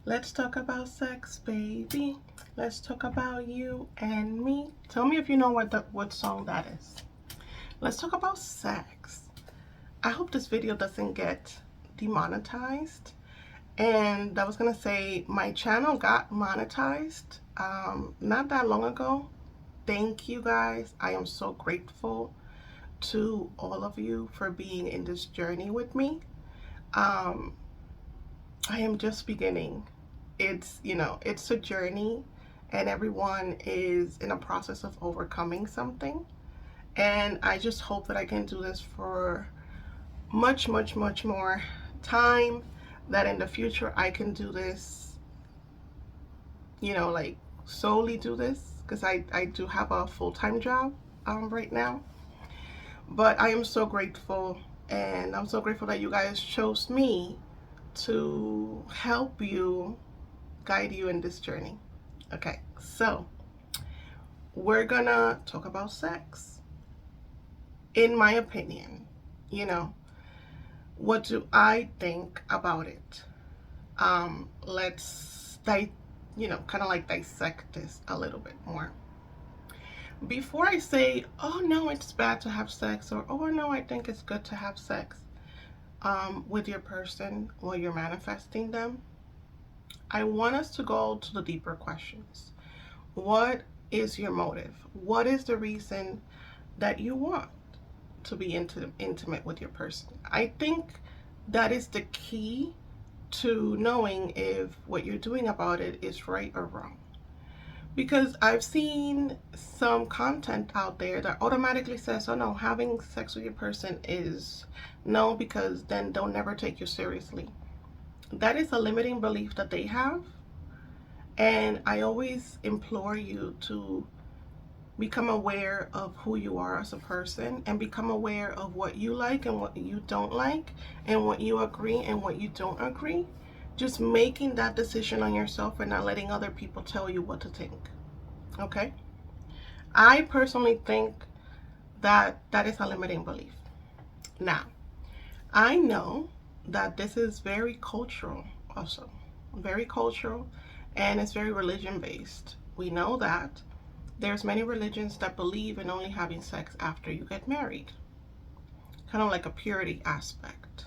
Let's talk about sex, baby. Let's talk about you and me. Tell me if you know what song that is. Let's talk about sex. I hope this video doesn't get demonetized. And I was gonna say my channel got monetized not that long ago. Thank you guys. I am so grateful to all of you for being in this journey with me. I am just beginning. It's a journey, and everyone is in a process of overcoming something. And I just hope that I can do this for much, much, much more time, that in the future I can do this, like solely do this, because I do have a full-time job right now. But I am so grateful, and I'm so grateful that you guys chose me to help you, guide you in this journey. Okay, so we're gonna talk about sex. In my opinion, what do I think about it? Let's kind of like dissect this a little bit more. Before I say, oh no, it's bad to have sex, or oh no, I think it's good to have sex with your person while you're manifesting them, I want us to go to the deeper questions. What is your motive? What is the reason that you want to be intimate with your person? I think that is the key to knowing if what you're doing about it is right or wrong. Because I've seen some content out there that automatically says, oh no, having sex with your person is no, because then they'll never take you seriously. That is a limiting belief that they have. And I always implore you to become aware of who you are as a person, and become aware of what you like and what you don't like, and what you agree and what you don't agree. Just making that decision on yourself and not letting other people tell you what to think. Okay? I personally think that that is a limiting belief. Now, I know that this is very cultural also. Very cultural, and it's very religion based. We know that there's many religions that believe in only having sex after you get married. Kind of like a purity aspect.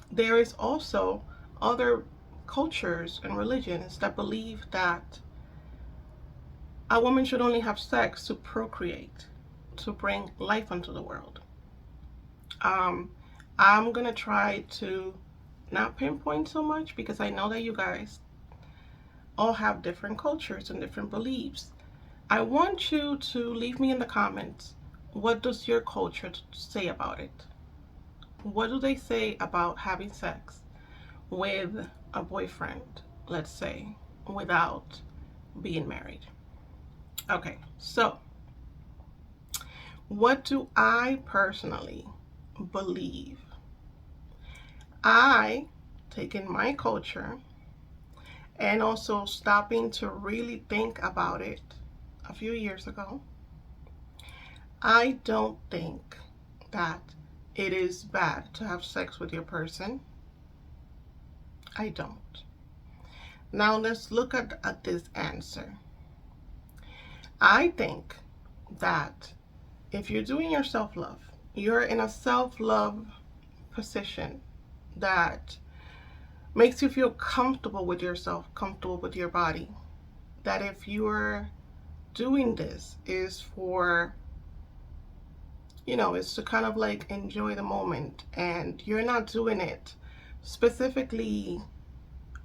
There is also other cultures and religions that believe that a woman should only have sex to procreate, to bring life into the world. I'm gonna try to not pinpoint so much, because I know that you guys all have different cultures and different beliefs. I want you to leave me in the comments, what does your culture say about it? What do they say about having sex with a boyfriend, let's say, without being married? Okay, so what do I personally believe? I, taking my culture and also stopping to really think about it a few years ago, I don't think that it is bad to have sex with your person. I don't. Now let's look at this answer. I think that if you're doing your self-love, you're in a self-love position that makes you feel comfortable with yourself, comfortable with your body, that if you're doing this is for, is to kind of like enjoy the moment, and you're not doing it specifically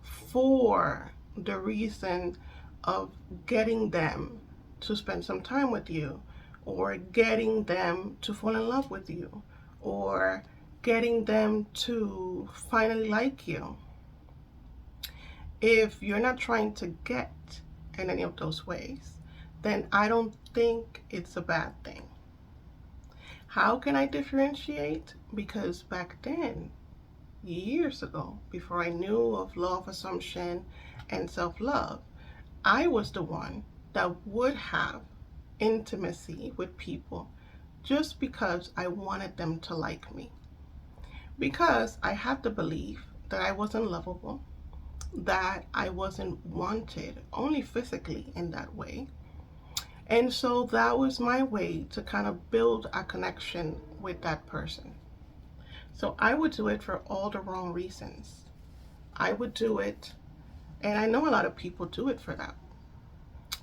for the reason of getting them to spend some time with you, or getting them to fall in love with you, or getting them to finally like you. If you're not trying to get in any of those ways, then I don't think it's a bad thing. How can I differentiate? Because back then, years ago, before I knew of law of assumption and self-love, I was the one that would have intimacy with people just because I wanted them to like me. Because I had the belief that I wasn't lovable, that I wasn't wanted, only physically in that way. And so that was my way to kind of build a connection with that person. So I would do it for all the wrong reasons. I would do it, and I know a lot of people do it for that.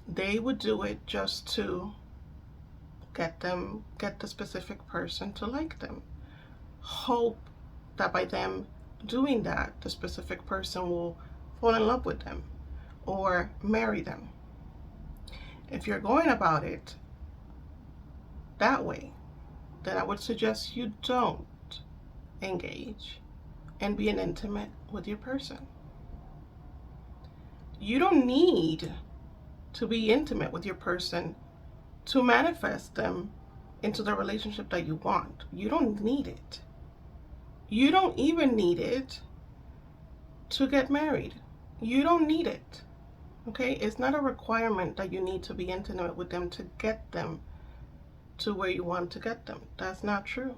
They would do it just to get the specific person to like them. Hope that by them doing that, the specific person will fall in love with them or marry them. If you're going about it that way, then I would suggest you don't engage and be intimate with your person. You don't need to be intimate with your person to manifest them into the relationship that you want. You don't need it. You don't even need it to get married. You don't need it. Okay? It's not a requirement that you need to be intimate with them to get them to where you want to get them. That's not true.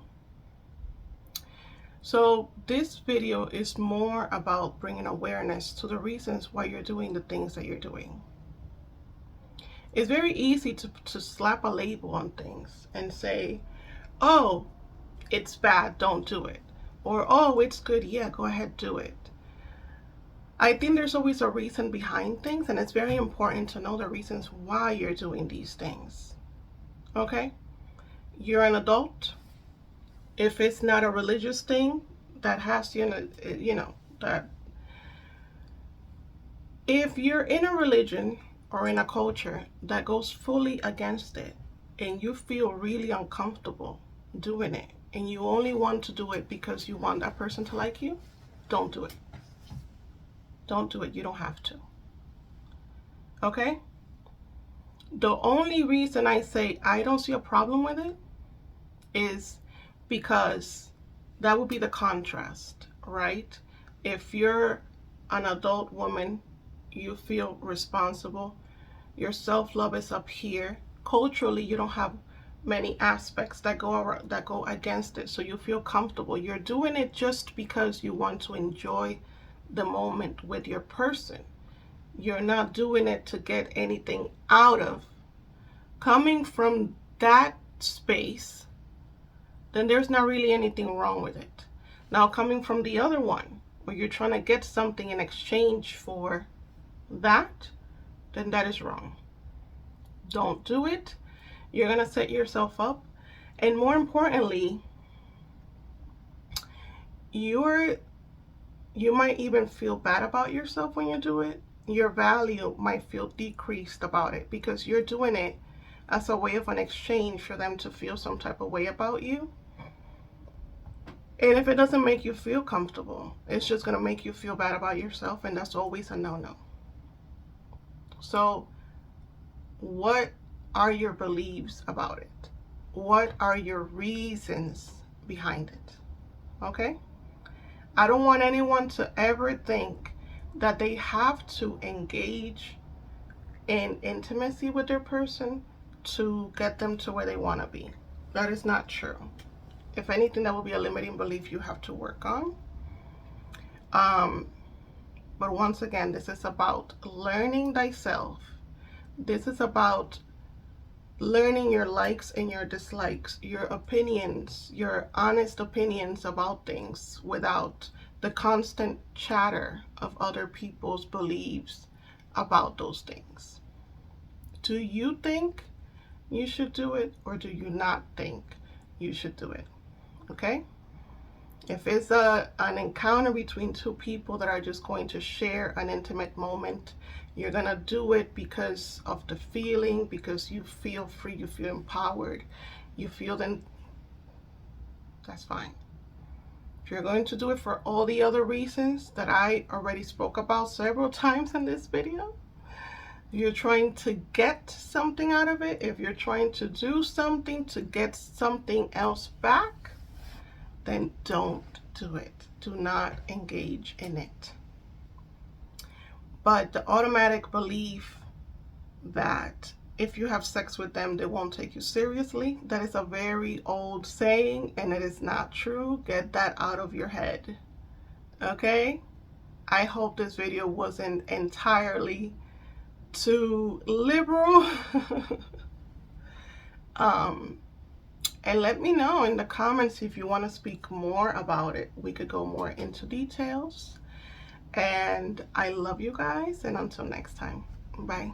So this video is more about bringing awareness to the reasons why you're doing the things that you're doing. It's very easy to slap a label on things and say, oh, it's bad, don't do it. Or, oh, it's good, yeah, go ahead, do it. I think there's always a reason behind things, and it's very important to know the reasons why you're doing these things. Okay? You're an adult. If it's not a religious thing that has that if you're in a religion or in a culture that goes fully against it and you feel really uncomfortable doing it and you only want to do it because you want that person to like you, don't do it. Don't do it. You don't have to. Okay? The only reason I say I don't see a problem with it is because that would be the contrast, right? If you're an adult woman, you feel responsible, your self-love is up here. Culturally, you don't have many aspects that go against it, so you feel comfortable. You're doing it just because you want to enjoy the moment with your person. You're not doing it to get anything out of. Coming from that space, then there's not really anything wrong with it. Now, coming from the other one, where you're trying to get something in exchange for that, then that is wrong. Don't do it. You're going to set yourself up. And more importantly, you might even feel bad about yourself when you do it. Your value might feel decreased about it because you're doing it as a way of an exchange for them to feel some type of way about you. And if it doesn't make you feel comfortable, it's just going to make you feel bad about yourself, and that's always a no-no. So what are your beliefs about it? What are your reasons behind it? Okay? I don't want anyone to ever think that they have to engage in intimacy with their person to get them to where they want to be. That is not true. If anything, that will be a limiting belief you have to work on. But once again, this is about learning thyself. This is about learning your likes and your dislikes, your opinions, your honest opinions about things without the constant chatter of other people's beliefs about those things. Do you think you should do it, or do you not think you should do it? Okay? If it's an encounter between two people that are just going to share an intimate moment, you're going to do it because of the feeling, because you feel free, you feel empowered, you feel then, that's fine. If you're going to do it for all the other reasons that I already spoke about several times in this video, you're trying to get something out of it, if you're trying to do something to get something else back, then don't do it. Do not engage in it. But the automatic belief that if you have sex with them, they won't take you seriously, that is a very old saying, and it is not true. Get that out of your head. Okay? I hope this video wasn't entirely too liberal. And let me know in the comments if you want to speak more about it. We could go more into details. And I love you guys, and until next time, bye.